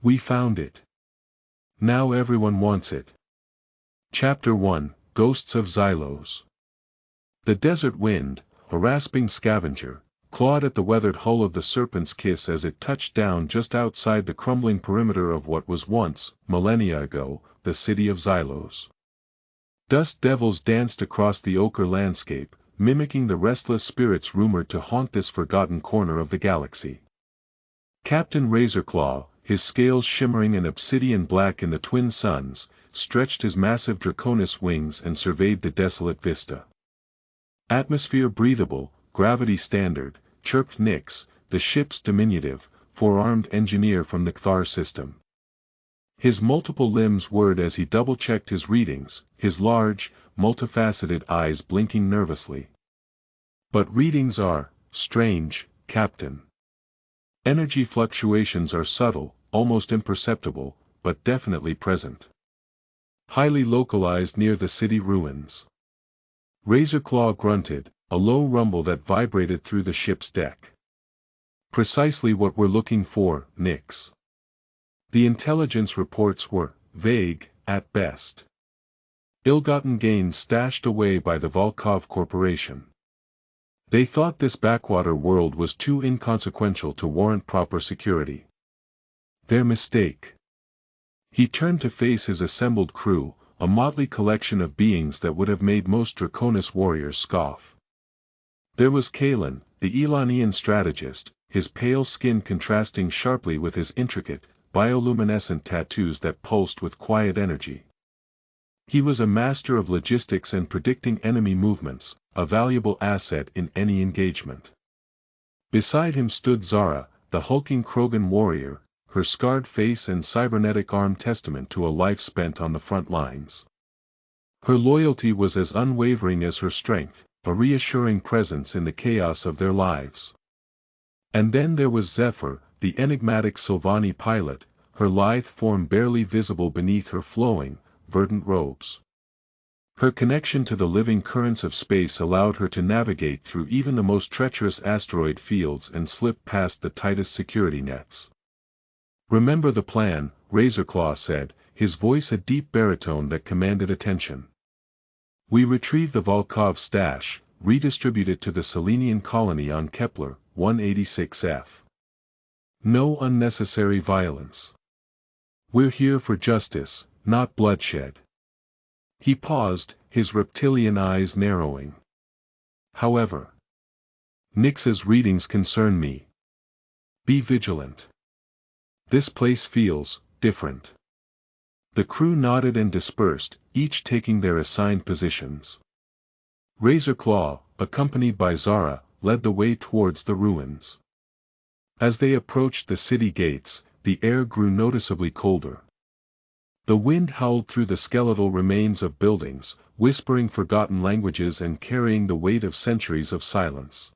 We found it. Now everyone wants it. Chapter 1, Ghosts of Xylos. The desert wind, a rasping scavenger, clawed at the weathered hull of the Serpent's Kiss as it touched down just outside the crumbling perimeter of what was once, millennia ago, the city of Xylos. Dust devils danced across the ochre landscape, mimicking the restless spirits rumored to haunt this forgotten corner of the galaxy. Captain Razorclaw, his scales shimmering and obsidian black in the twin suns, stretched his massive Draconis wings and surveyed the desolate vista. "Atmosphere breathable, gravity standard," chirped Nyx, the ship's diminutive, four-armed engineer from the Cthar system. His multiple limbs whirred as he double-checked his readings, his large, multifaceted eyes blinking nervously. "But readings are strange, Captain. Energy fluctuations are subtle, almost imperceptible, but definitely present. Highly localized near the city ruins." Razorclaw grunted, a low rumble that vibrated through the ship's deck. "Precisely what we're looking for, Nyx. The intelligence reports were vague, at best. Ill-gotten gains stashed away by the Volkov Corporation. They thought this backwater world was too inconsequential to warrant proper security. Their mistake." He turned to face his assembled crew, a motley collection of beings that would have made most Draconis warriors scoff. There was Kalen, the Elanian strategist, his pale skin contrasting sharply with his intricate, bioluminescent tattoos that pulsed with quiet energy. He was a master of logistics and predicting enemy movements, a valuable asset in any engagement. Beside him stood Zara, the hulking Krogan warrior, her scarred face and cybernetic arm testament to a life spent on the front lines. Her loyalty was as unwavering as her strength, a reassuring presence in the chaos of their lives. And then there was Zephyr, the enigmatic Sylvani pilot, her lithe form barely visible beneath her flowing, verdant robes. Her connection to the living currents of space allowed her to navigate through even the most treacherous asteroid fields and slip past the tightest security nets. "Remember the plan," Razorclaw said, his voice a deep baritone that commanded attention. "We retrieve the Volkov stash, redistribute it to the Selenian colony on Kepler, 186F. No unnecessary violence. We're here for justice, not bloodshed." He paused, his reptilian eyes narrowing. "However, Nyx's readings concern me. Be vigilant. This place feels different." The crew nodded and dispersed, each taking their assigned positions. Razorclaw, accompanied by Zara, led the way towards the ruins. As they approached the city gates, the air grew noticeably colder. The wind howled through the skeletal remains of buildings, whispering forgotten languages and carrying the weight of centuries of silence.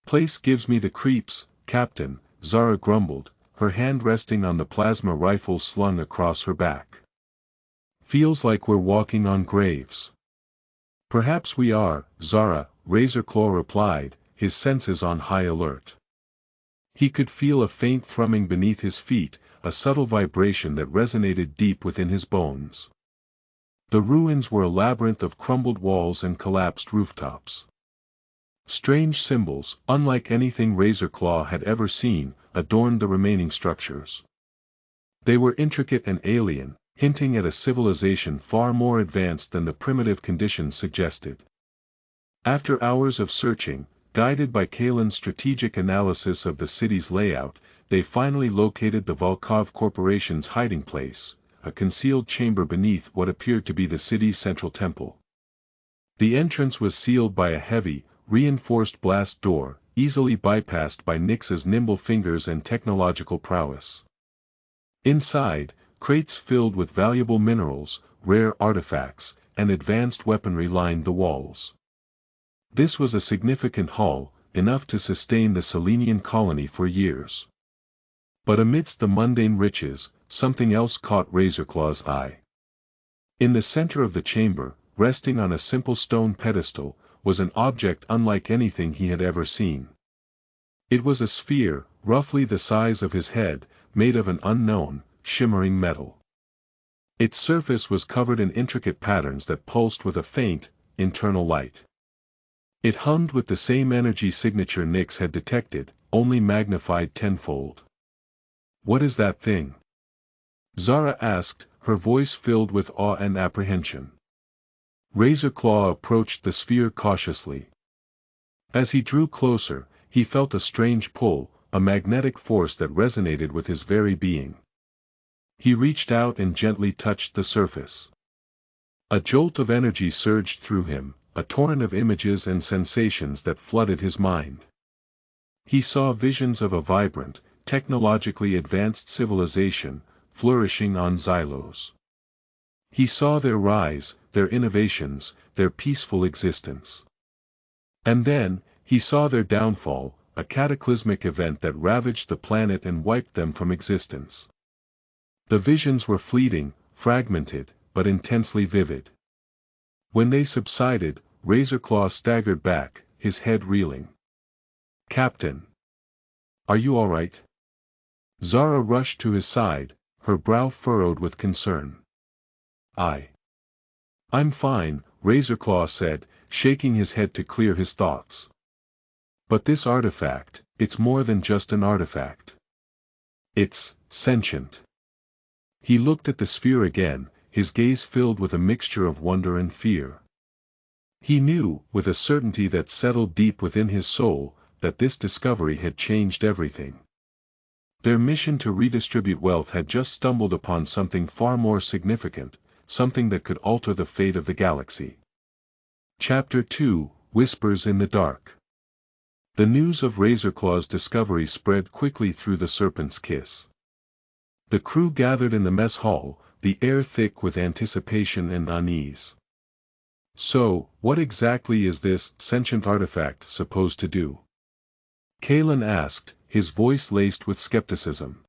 "Place gives me the creeps, Captain," Zara grumbled, her hand resting on the plasma rifle slung across her back. "Feels like we're walking on graves." "Perhaps we are, Zara," Razorclaw replied, his senses on high alert. He could feel a faint thrumming beneath his feet, a subtle vibration that resonated deep within his bones. The ruins were a labyrinth of crumbled walls and collapsed rooftops. Strange symbols, unlike anything Razorclaw had ever seen, adorned the remaining structures. They were intricate and alien, hinting at a civilization far more advanced than the primitive conditions suggested. After hours of searching, guided by Kalen's strategic analysis of the city's layout, they finally located the Volkov Corporation's hiding place, a concealed chamber beneath what appeared to be the city's central temple. The entrance was sealed by a heavy, reinforced blast door, easily bypassed by Nyx's nimble fingers and technological prowess. Inside, crates filled with valuable minerals, rare artifacts, and advanced weaponry lined the walls. This was a significant haul, enough to sustain the Selenian colony for years. But amidst the mundane riches, something else caught Razorclaw's eye. In the center of the chamber, resting on a simple stone pedestal, was an object unlike anything he had ever seen. It was a sphere, roughly the size of his head, made of an unknown, shimmering metal. Its surface was covered in intricate patterns that pulsed with a faint, internal light. It hummed with the same energy signature Nyx had detected, only magnified tenfold. "What is that thing?" Zara asked, her voice filled with awe and apprehension. Razorclaw approached the sphere cautiously. As he drew closer, he felt a strange pull, a magnetic force that resonated with his very being. He reached out and gently touched the surface. A jolt of energy surged through him, a torrent of images and sensations that flooded his mind. He saw visions of a vibrant, technologically advanced civilization, flourishing on Xylos. He saw their rise, their innovations, their peaceful existence. And then, he saw their downfall, a cataclysmic event that ravaged the planet and wiped them from existence. The visions were fleeting, fragmented, but intensely vivid. When they subsided, Razorclaw staggered back, his head reeling. "Captain! Are you all right?" Zara rushed to his side, her brow furrowed with concern. "I'm fine," Razorclaw said, shaking his head to clear his thoughts. "But this artifact, it's more than just an artifact. It's sentient." He looked at the sphere again, his gaze filled with a mixture of wonder and fear. He knew, with a certainty that settled deep within his soul, that this discovery had changed everything. Their mission to redistribute wealth had just stumbled upon something far more significant, something that could alter the fate of the galaxy. Chapter 2, Whispers in the Dark. The news of Razorclaw's discovery spread quickly through the Serpent's Kiss. The crew gathered in the mess hall, the air thick with anticipation and unease. "So, what exactly is this sentient artifact supposed to do?" Kalen asked, his voice laced with skepticism.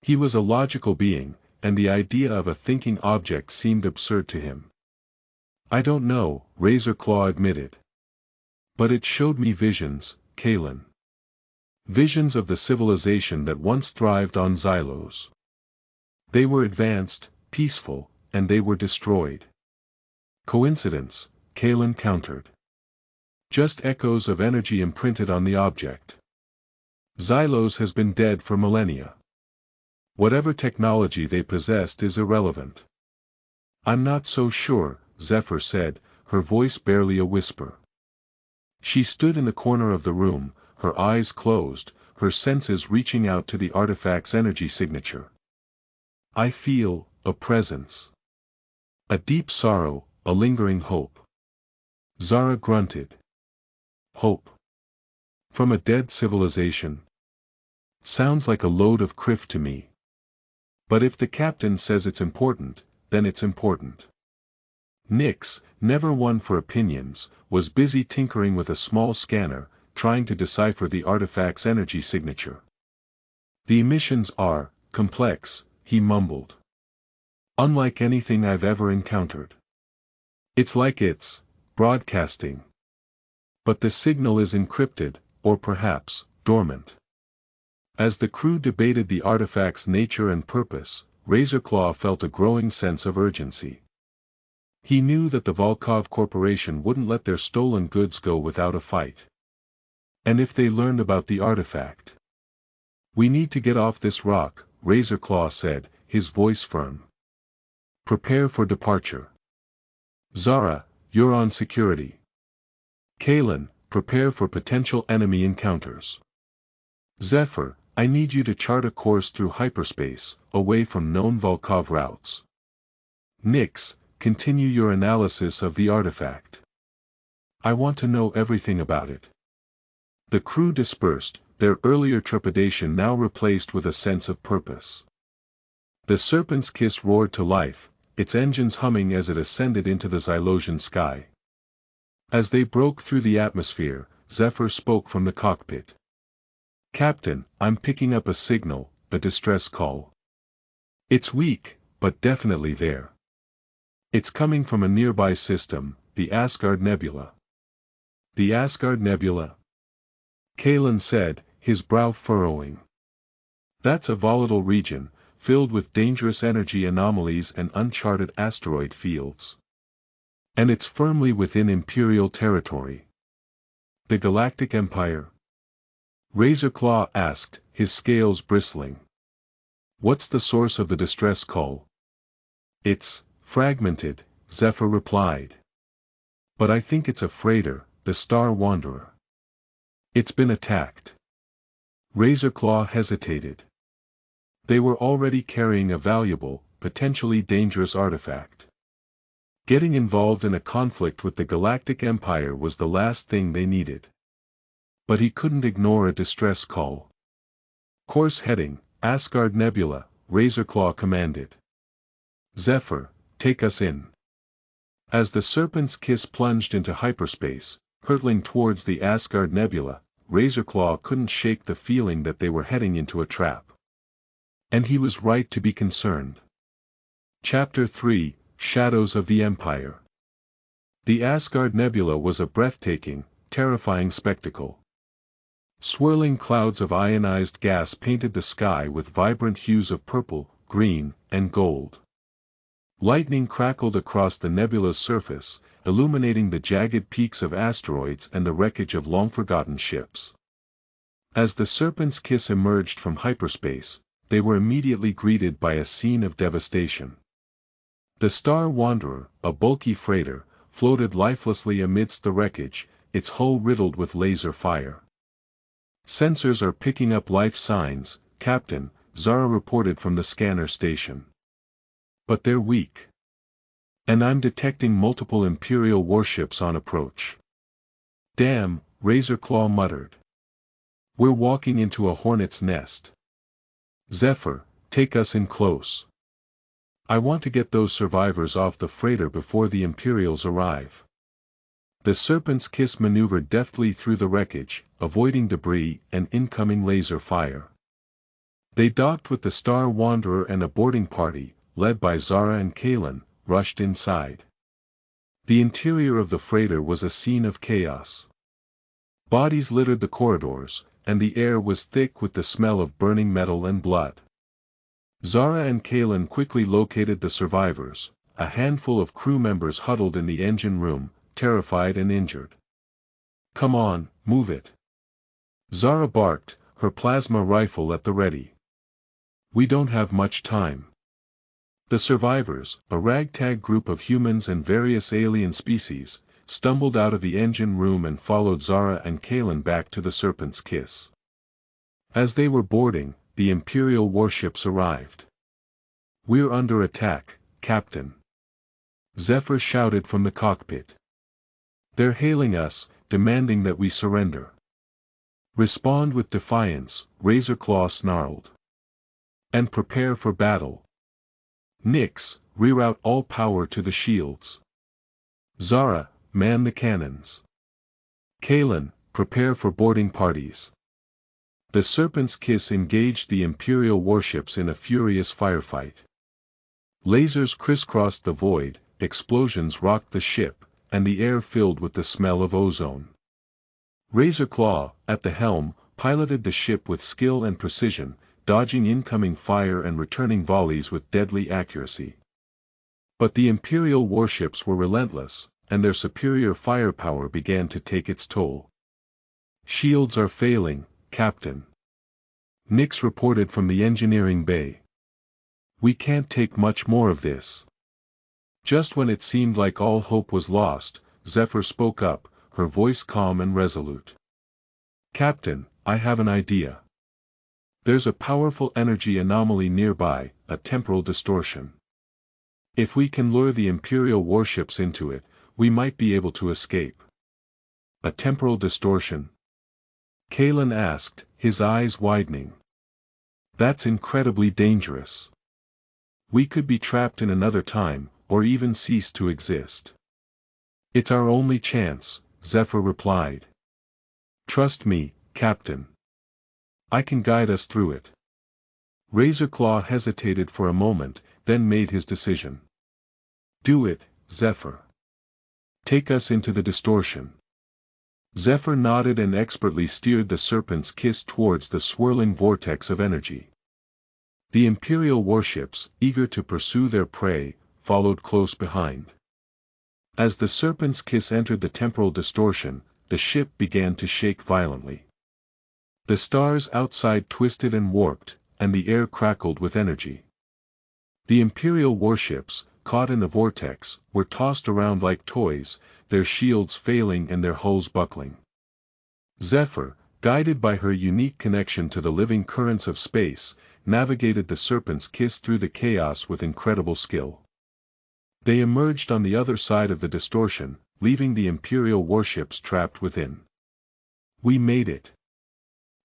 He was a logical being, and the idea of a thinking object seemed absurd to him. "I don't know," Razorclaw admitted. "But it showed me visions, Kalen. Visions of the civilization that once thrived on Xylos. They were advanced, peaceful, and they were destroyed." "Coincidence," Kalen countered. "Just echoes of energy imprinted on the object. Xylos has been dead for millennia. Whatever technology they possessed is irrelevant." "I'm not so sure," Zephyr said, her voice barely a whisper. She stood in the corner of the room, her eyes closed, her senses reaching out to the artifact's energy signature. "I feel a presence. A deep sorrow, a lingering hope." Zara grunted. "Hope? From a dead civilization? Sounds like a load of criff to me. But if the captain says it's important, then it's important." Nyx, never one for opinions, was busy tinkering with a small scanner, trying to decipher the artifact's energy signature. "The emissions are complex," he mumbled. "Unlike anything I've ever encountered. It's like it's broadcasting. But the signal is encrypted, or perhaps dormant." As the crew debated the artifact's nature and purpose, Razorclaw felt a growing sense of urgency. He knew that the Volkov Corporation wouldn't let their stolen goods go without a fight. And if they learned about the artifact? "We need to get off this rock," Razorclaw said, his voice firm. "Prepare for departure. Zara, you're on security. Kalen, prepare for potential enemy encounters. Zephyr, I need you to chart a course through hyperspace, away from known Volkov routes. Nyx, continue your analysis of the artifact. I want to know everything about it." The crew dispersed, their earlier trepidation now replaced with a sense of purpose. The Serpent's Kiss roared to life, its engines humming as it ascended into the Xylosian sky. As they broke through the atmosphere, Zephyr spoke from the cockpit. "Captain, I'm picking up a signal, a distress call. It's weak, but definitely there. It's coming from a nearby system, the Asgard Nebula." "The Asgard Nebula?" Kalen said, his brow furrowing. That's a volatile region, filled with dangerous energy anomalies and uncharted asteroid fields. And it's firmly within Imperial territory. The Galactic Empire? Razorclaw asked, his scales bristling. What's the source of the distress call? It's fragmented, Zephyr replied. But I think it's a freighter, the Star Wanderer. It's been attacked. Razorclaw hesitated. They were already carrying a valuable, potentially dangerous artifact. Getting involved in a conflict with the Galactic Empire was the last thing they needed. But he couldn't ignore a distress call. Course heading, Asgard Nebula, Razorclaw commanded. Zephyr, take us in. As the Serpent's kiss plunged into hyperspace, hurtling towards the Asgard Nebula, Razorclaw couldn't shake the feeling that they were heading into a trap. And he was right to be concerned. Chapter 3, Shadows of the Empire. The Asgard Nebula was a breathtaking, terrifying spectacle. Swirling clouds of ionized gas painted the sky with vibrant hues of purple, green, and gold. Lightning crackled across the nebula's surface, illuminating the jagged peaks of asteroids and the wreckage of long-forgotten ships. As the Serpent's kiss emerged from hyperspace, they were immediately greeted by a scene of devastation. The Star Wanderer, a bulky freighter, floated lifelessly amidst the wreckage, its hull riddled with laser fire. Sensors are picking up life signs, Captain, Zara reported from the scanner station. But they're weak. And I'm detecting multiple Imperial warships on approach. Damn, Razorclaw muttered. We're walking into a hornet's nest. Zephyr, take us in close. I want to get those survivors off the freighter before the Imperials arrive. The Serpent's kiss maneuvered deftly through the wreckage, avoiding debris and incoming laser fire. They docked with the Star Wanderer, and a boarding party, led by Zara and Kalen, rushed inside. The interior of the freighter was a scene of chaos. Bodies littered the corridors, and the air was thick with the smell of burning metal and blood. Zara and Kalen quickly located the survivors, a handful of crew members huddled in the engine room, terrified and injured. Come on, move it. Zara barked, her plasma rifle at the ready. We don't have much time. The survivors, a ragtag group of humans and various alien species, stumbled out of the engine room and followed Zara and Kalen back to the Serpent's kiss. As they were boarding, the Imperial warships arrived. We're under attack, Captain. Zephyr shouted from the cockpit. They're hailing us, demanding that we surrender. Respond with defiance, Razorclaw snarled. And prepare for battle. Nyx, reroute all power to the shields. Zara, man the cannons. Kalen, prepare for boarding parties. The Serpent's kiss engaged the Imperial warships in a furious firefight. Lasers crisscrossed the void, explosions rocked the ship, and the air filled with the smell of ozone. Razorclaw, at the helm, piloted the ship with skill and precision, dodging incoming fire and returning volleys with deadly accuracy. But the Imperial warships were relentless, and their superior firepower began to take its toll. Shields are failing, Captain. Nyx reported from the engineering bay. We can't take much more of this. Just when it seemed like all hope was lost, Zephyr spoke up, her voice calm and resolute. Captain, I have an idea. There's a powerful energy anomaly nearby, a temporal distortion. If we can lure the Imperial warships into it, we might be able to escape. A temporal distortion? Kalen asked, his eyes widening. That's incredibly dangerous. We could be trapped in another time, or even cease to exist. It's our only chance, Zephyr replied. Trust me, Captain. I can guide us through it. Razorclaw hesitated for a moment, then made his decision. Do it, Zephyr. Take us into the distortion. Zephyr nodded and expertly steered the Serpent's kiss towards the swirling vortex of energy. The imperial warships, eager to pursue their prey, followed close behind. As the Serpent's kiss entered the temporal distortion, the ship began to shake violently. The stars outside twisted and warped, and the air crackled with energy. The imperial warships, caught in the vortex, were tossed around like toys, their shields failing and their hulls buckling. Zephyr, guided by her unique connection to the living currents of space, navigated the Serpent's kiss through the chaos with incredible skill. They emerged on the other side of the distortion, leaving the imperial warships trapped within. "We made it!"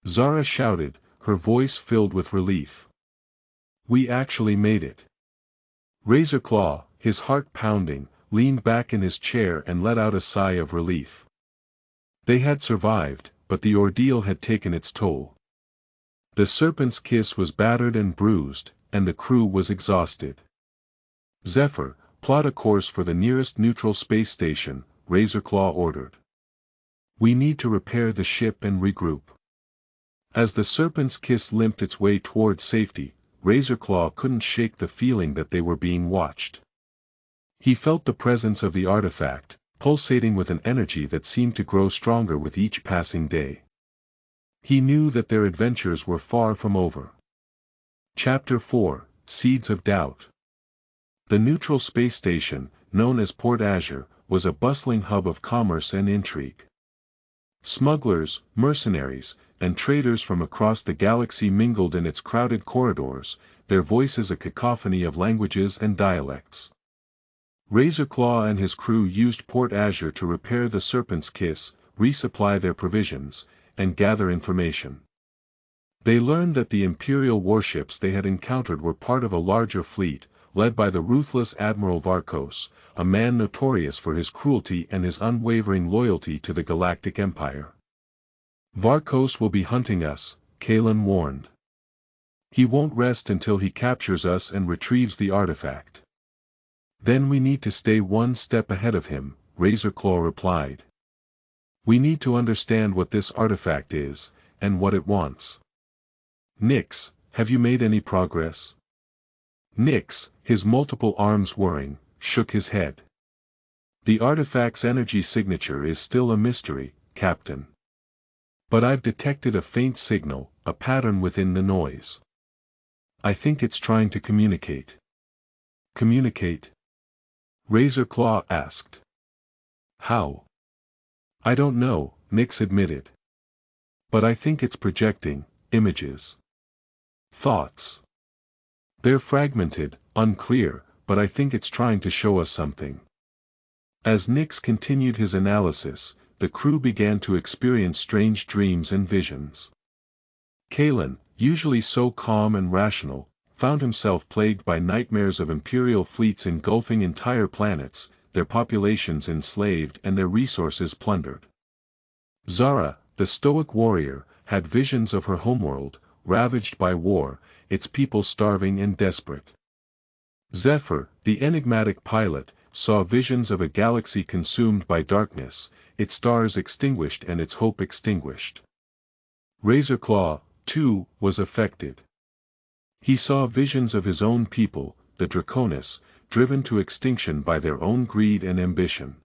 Zara shouted, her voice filled with relief. "We actually made it." Razorclaw, his heart pounding, leaned back in his chair and let out a sigh of relief. They had survived, but the ordeal had taken its toll. The Serpent's kiss was battered and bruised, and the crew was exhausted. "Zephyr, plot a course for the nearest neutral space station," Razorclaw ordered. "We need to repair the ship and regroup." As the Serpent's kiss limped its way toward safety, Razorclaw couldn't shake the feeling that they were being watched. He felt the presence of the artifact, pulsating with an energy that seemed to grow stronger with each passing day. He knew that their adventures were far from over. Chapter 4, Seeds of Doubt. The neutral space station, known as Port Azure, was a bustling hub of commerce and intrigue. Smugglers, mercenaries, and traders from across the galaxy mingled in its crowded corridors, their voices a cacophony of languages and dialects. Razorclaw and his crew used Port Azure to repair the Serpent's kiss, resupply their provisions, and gather information. They learned that the imperial warships they had encountered were part of a larger fleet, led by the ruthless Admiral Varkos, a man notorious for his cruelty and his unwavering loyalty to the Galactic Empire. "Varkos will be hunting us," Kalen warned. "He won't rest until he captures us and retrieves the artifact." "Then we need to stay one step ahead of him," Razorclaw replied. "We need to understand what this artifact is, and what it wants." "Nix, have you made any progress?" Nix, his multiple arms whirring, shook his head. "The artifact's energy signature is still a mystery, Captain. But I've detected a faint signal, a pattern within the noise. I think it's trying to communicate." "Communicate?" Razorclaw asked. "How?" "I don't know," Nix admitted. "But I think it's projecting images. Thoughts. They're fragmented, unclear, but I think it's trying to show us something." As Nix continued his analysis, the crew began to experience strange dreams and visions. Kalen, usually so calm and rational, found himself plagued by nightmares of imperial fleets engulfing entire planets, their populations enslaved and their resources plundered. Zara, the stoic warrior, had visions of her homeworld, ravaged by war, its people starving and desperate. Zephyr, the enigmatic pilot, saw visions of a galaxy consumed by darkness, its stars extinguished and its hope extinguished. Razorclaw, too, was affected. He saw visions of his own people, the Draconis, driven to extinction by their own greed and ambition.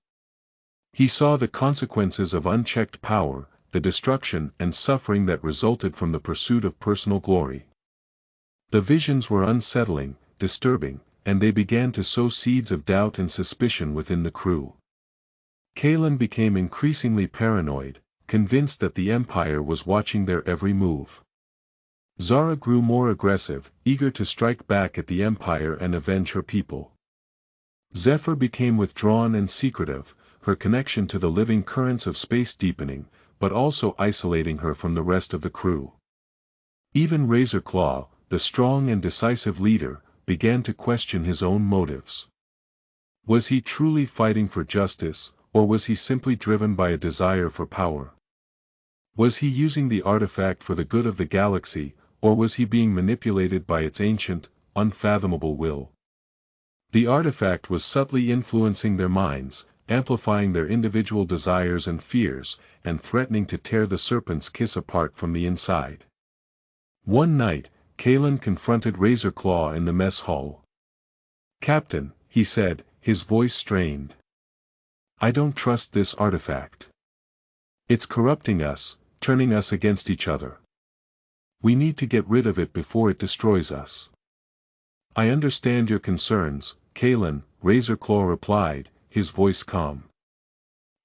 He saw the consequences of unchecked power, the destruction and suffering that resulted from the pursuit of personal glory. The visions were unsettling, disturbing, and they began to sow seeds of doubt and suspicion within the crew. Kalen became increasingly paranoid, convinced that the Empire was watching their every move. Zara grew more aggressive, eager to strike back at the Empire and avenge her people. Zephyr became withdrawn and secretive, her connection to the living currents of space deepening, but also isolating her from the rest of the crew. Even Razorclaw, the strong and decisive leader, began to question his own motives. Was he truly fighting for justice, or was he simply driven by a desire for power? Was he using the artifact for the good of the galaxy, or was he being manipulated by its ancient, unfathomable will? The artifact was subtly influencing their minds, amplifying their individual desires and fears, and threatening to tear the Serpent's kiss apart from the inside. One night, Kalen confronted Razorclaw in the mess hall. "Captain," he said, his voice strained. "I don't trust this artifact. It's corrupting us, turning us against each other. We need to get rid of it before it destroys us." "I understand your concerns, Kalen," Razorclaw replied, his voice calm.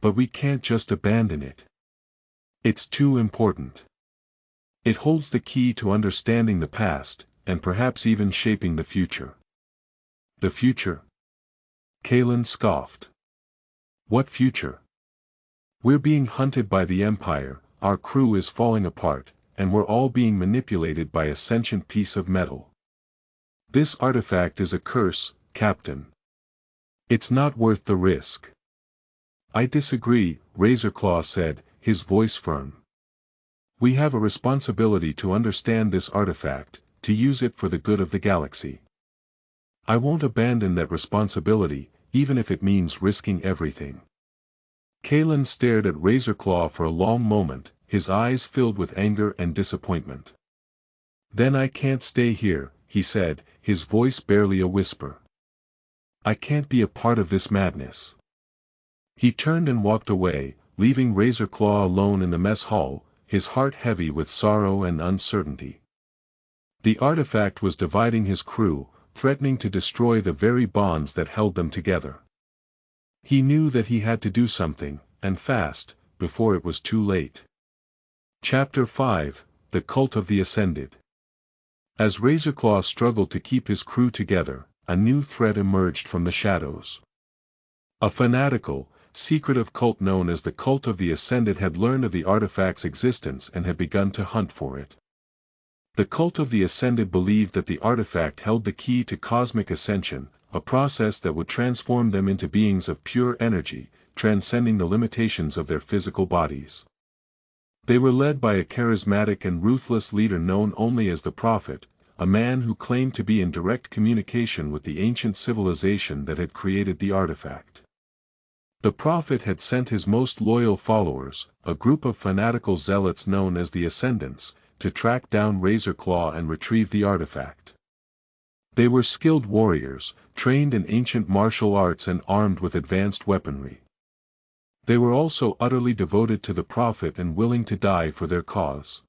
"But we can't just abandon it. It's too important. It holds the key to understanding the past, and perhaps even shaping the future." "The future?" Kalen scoffed. "What future? We're being hunted by the Empire, our crew is falling apart, and we're all being manipulated by a sentient piece of metal. This artifact is a curse, Captain. It's not worth the risk." "I disagree," Razorclaw said, his voice firm. "We have a responsibility to understand this artifact, to use it for the good of the galaxy. I won't abandon that responsibility, even if it means risking everything." Kalen stared at Razorclaw for a long moment, his eyes filled with anger and disappointment. "Then I can't stay here," he said, his voice barely a whisper. "I can't be a part of this madness." He turned and walked away, leaving Razorclaw alone in the mess hall, his heart heavy with sorrow and uncertainty. The artifact was dividing his crew, threatening to destroy the very bonds that held them together. He knew that he had to do something, and fast, before it was too late. Chapter 5, The Cult of the Ascended. As Razorclaw struggled to keep his crew together, a new threat emerged from the shadows. A fanatical, secretive cult known as the Cult of the Ascended had learned of the artifact's existence and had begun to hunt for it. The Cult of the Ascended believed that the artifact held the key to cosmic ascension, a process that would transform them into beings of pure energy, transcending the limitations of their physical bodies. They were led by a charismatic and ruthless leader known only as the Prophet, a man who claimed to be in direct communication with the ancient civilization that had created the artifact. The Prophet had sent his most loyal followers, a group of fanatical zealots known as the Ascendants, to track down Razorclaw and retrieve the artifact. They were skilled warriors, trained in ancient martial arts and armed with advanced weaponry. They were also utterly devoted to the Prophet and willing to die for their cause.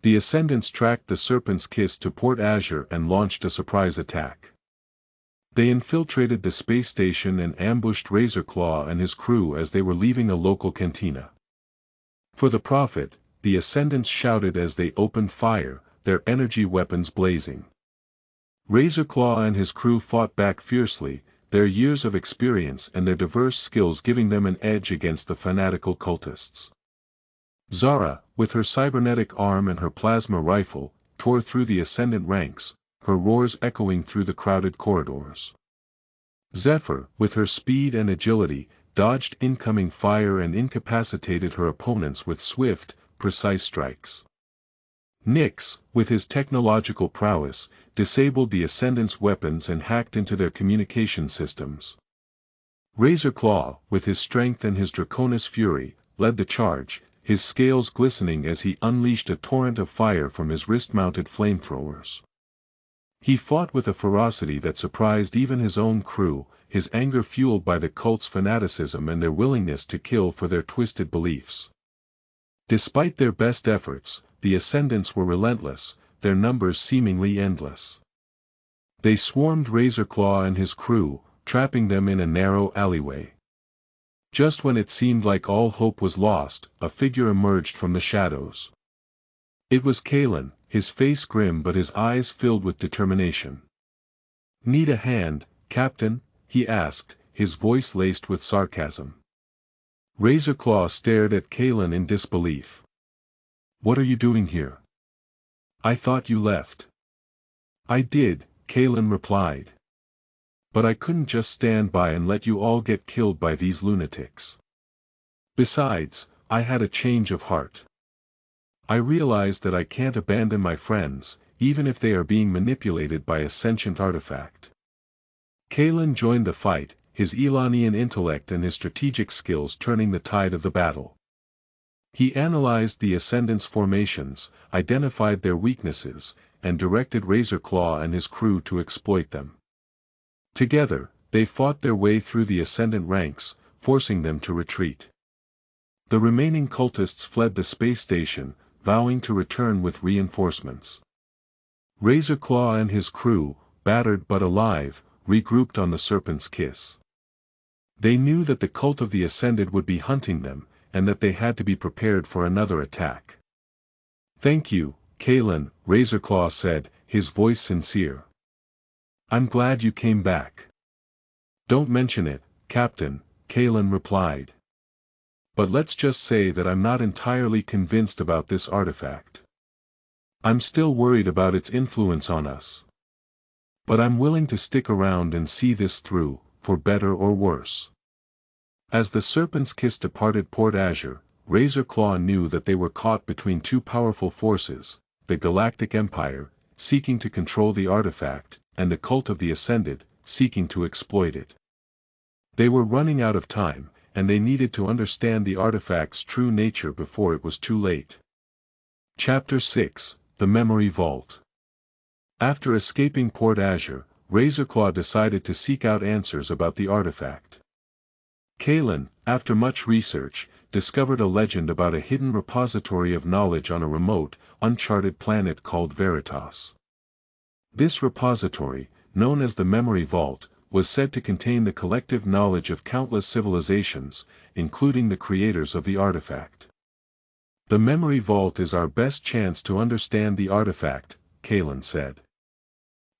The Ascendants tracked the Serpent's Kiss to Port Azure and launched a surprise attack. They infiltrated the space station and ambushed Razorclaw and his crew as they were leaving a local cantina. For the Prophet, the Ascendants shouted as they opened fire, their energy weapons blazing. Razorclaw and his crew fought back fiercely, their years of experience and their diverse skills giving them an edge against the fanatical cultists. Zara, with her cybernetic arm and her plasma rifle, tore through the Ascendant ranks, her roars echoing through the crowded corridors. Zephyr, with her speed and agility, dodged incoming fire and incapacitated her opponents with swift, precise strikes. Nyx, with his technological prowess, disabled the Ascendants' weapons and hacked into their communication systems. Razorclaw, with his strength and his Draconis fury, led the charge, his scales glistening as he unleashed a torrent of fire from his wrist-mounted flamethrowers. He fought with a ferocity that surprised even his own crew, his anger fueled by the cult's fanaticism and their willingness to kill for their twisted beliefs. Despite their best efforts, the Ascendants were relentless, their numbers seemingly endless. They swarmed Razorclaw and his crew, trapping them in a narrow alleyway. Just when it seemed like all hope was lost, a figure emerged from the shadows. It was Kalen, his face grim but his eyes filled with determination. "Need a hand, Captain?" he asked, his voice laced with sarcasm. Razorclaw stared at Kalen in disbelief. "What are you doing here? I thought you left." "I did," Kalen replied. "But I couldn't just stand by and let you all get killed by these lunatics. Besides, I had a change of heart. I realized that I can't abandon my friends, even if they are being manipulated by a sentient artifact." Kalen joined the fight, his Elanian intellect and his strategic skills turning the tide of the battle. He analyzed the Ascendant's formations, identified their weaknesses, and directed Razorclaw and his crew to exploit them. Together, they fought their way through the Ascendant ranks, forcing them to retreat. The remaining cultists fled the space station, vowing to return with reinforcements. Razorclaw and his crew, battered but alive, regrouped on the Serpent's Kiss. They knew that the cult of the Ascended would be hunting them, and that they had to be prepared for another attack. "Thank you, Kalen," Razorclaw said, his voice sincere. "I'm glad you came back." "Don't mention it, Captain," Kalen replied. "But let's just say that I'm not entirely convinced about this artifact. I'm still worried about its influence on us. But I'm willing to stick around and see this through, for better or worse." As the Serpent's Kiss departed Port Azure, Razorclaw knew that they were caught between two powerful forces, the Galactic Empire, seeking to control the artifact, and the cult of the Ascended, seeking to exploit it. They were running out of time, and they needed to understand the artifact's true nature before it was too late. Chapter 6, The Memory Vault. After escaping Port Azure, Razorclaw decided to seek out answers about the artifact. Kalen, after much research, discovered a legend about a hidden repository of knowledge on a remote, uncharted planet called Veritas. This repository, known as the Memory Vault, was said to contain the collective knowledge of countless civilizations, including the creators of the artifact. "The Memory Vault is our best chance to understand the artifact," Kalen said.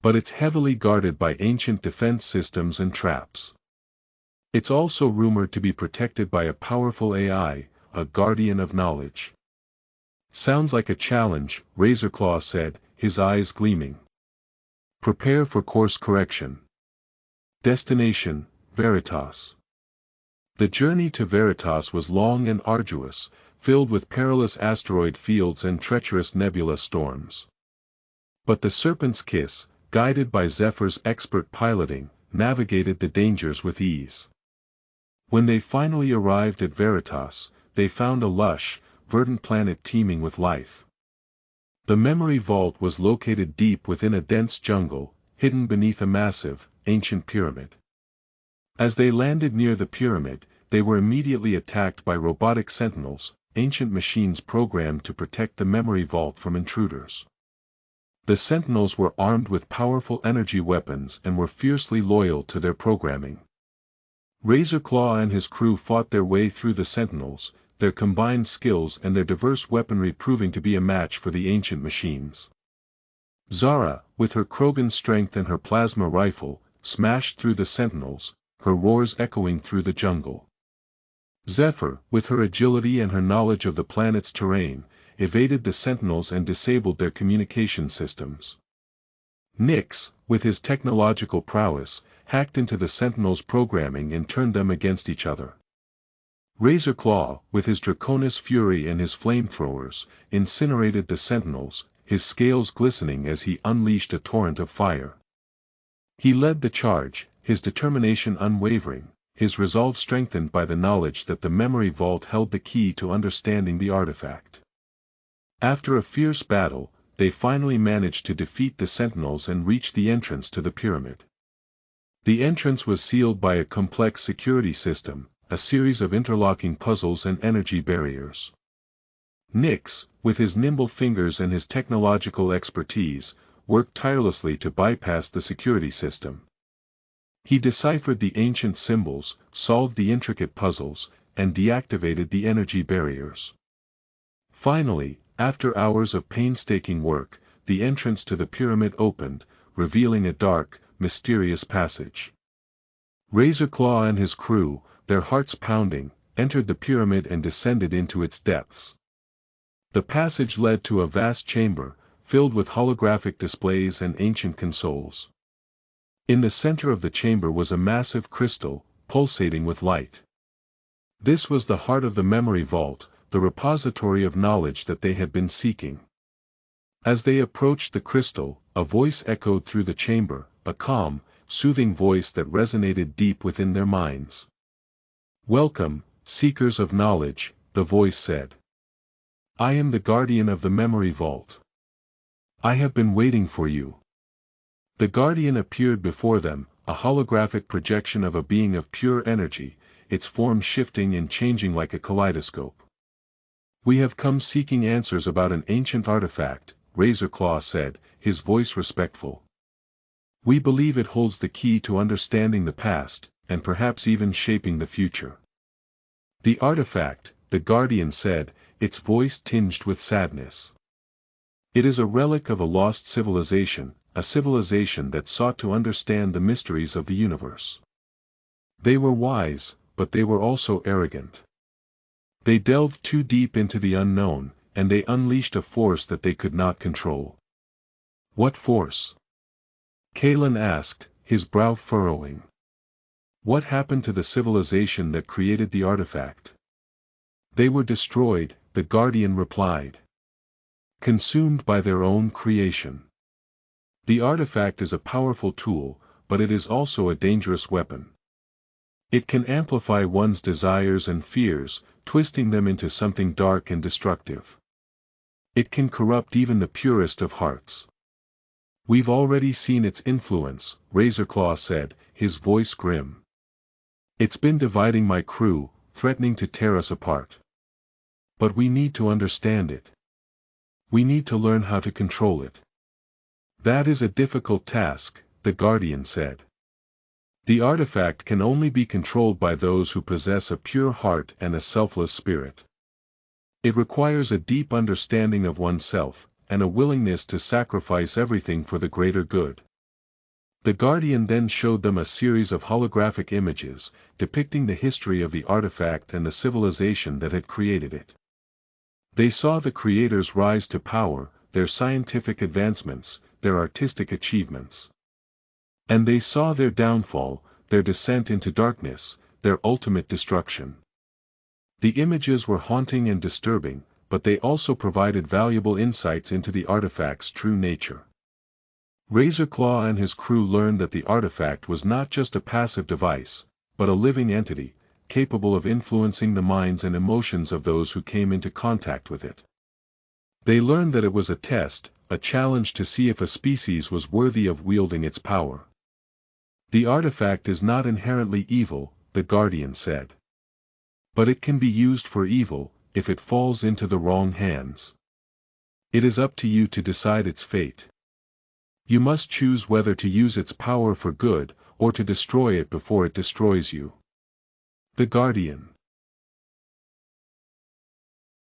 "But it's heavily guarded by ancient defense systems and traps. It's also rumored to be protected by a powerful AI, a guardian of knowledge." "Sounds like a challenge," Razorclaw said, his eyes gleaming. "Prepare for course correction." Destination, Veritas. The journey to Veritas was long and arduous, filled with perilous asteroid fields and treacherous nebula storms. But the Serpent's Kiss, guided by Zephyr's expert piloting, navigated the dangers with ease. When they finally arrived at Veritas, they found a lush, verdant planet teeming with life. The Memory Vault was located deep within a dense jungle, hidden beneath a massive, ancient pyramid. As they landed near the pyramid, they were immediately attacked by robotic sentinels, ancient machines programmed to protect the Memory Vault from intruders. The sentinels were armed with powerful energy weapons and were fiercely loyal to their programming. Razorclaw and his crew fought their way through the sentinels, their combined skills and their diverse weaponry proving to be a match for the ancient machines. Zara, with her Krogan strength and her plasma rifle, smashed through the sentinels, her roars echoing through the jungle. Zephyr, with her agility and her knowledge of the planet's terrain, evaded the sentinels and disabled their communication systems. Nyx, with his technological prowess, hacked into the sentinels' programming and turned them against each other. Razorclaw, with his Draconis fury and his flamethrowers, incinerated the sentinels, his scales glistening as he unleashed a torrent of fire. He led the charge, his determination unwavering, his resolve strengthened by the knowledge that the Memory Vault held the key to understanding the artifact. After a fierce battle, they finally managed to defeat the sentinels and reach the entrance to the pyramid. The entrance was sealed by a complex security system, a series of interlocking puzzles and energy barriers. Nyx, with his nimble fingers and his technological expertise, worked tirelessly to bypass the security system. He deciphered the ancient symbols, solved the intricate puzzles, and deactivated the energy barriers. Finally, after hours of painstaking work, the entrance to the pyramid opened, revealing a dark, mysterious passage. Razorclaw and his crew, their hearts pounding, entered the pyramid and descended into its depths. The passage led to a vast chamber, filled with holographic displays and ancient consoles. In the center of the chamber was a massive crystal, pulsating with light. This was the heart of the Memory Vault, the repository of knowledge that they had been seeking. As they approached the crystal, a voice echoed through the chamber, a calm, soothing voice that resonated deep within their minds. "Welcome, seekers of knowledge," the voice said. I am the guardian of the memory vault. I have been waiting for you. The guardian appeared before them, a holographic projection of a being of pure energy, its form shifting and changing like a kaleidoscope. We have come seeking answers about an ancient artifact, Razorclaw said, his voice respectful. We believe it holds the key to understanding the past, and perhaps even shaping the future. The artifact, the guardian said, its voice tinged with sadness. It is a relic of a lost civilization, a civilization that sought to understand the mysteries of the universe. They were wise, but they were also arrogant. They delved too deep into the unknown, and they unleashed a force that they could not control. What force? Kalen asked, his brow furrowing. What happened to the civilization that created the artifact? They were destroyed, the guardian replied. Consumed by their own creation. The artifact is a powerful tool, but it is also a dangerous weapon. It can amplify one's desires and fears, twisting them into something dark and destructive. It can corrupt even the purest of hearts. We've already seen its influence, Razorclaw said, his voice grim. It's been dividing my crew, threatening to tear us apart. But we need to understand it. We need to learn how to control it. That is a difficult task, the Guardian said. The artifact can only be controlled by those who possess a pure heart and a selfless spirit. It requires a deep understanding of oneself, and a willingness to sacrifice everything for the greater good. The Guardian then showed them a series of holographic images, depicting the history of the artifact and the civilization that had created it. They saw the creators rise to power, their scientific advancements, their artistic achievements. And they saw their downfall, their descent into darkness, their ultimate destruction. The images were haunting and disturbing, but they also provided valuable insights into the artifact's true nature. Razorclaw and his crew learned that the artifact was not just a passive device, but a living entity, capable of influencing the minds and emotions of those who came into contact with it. They learned that it was a test, a challenge to see if a species was worthy of wielding its power. The artifact is not inherently evil, the Guardian said. But it can be used for evil, if it falls into the wrong hands. It is up to you to decide its fate. You must choose whether to use its power for good, or to destroy it before it destroys you. The Guardian.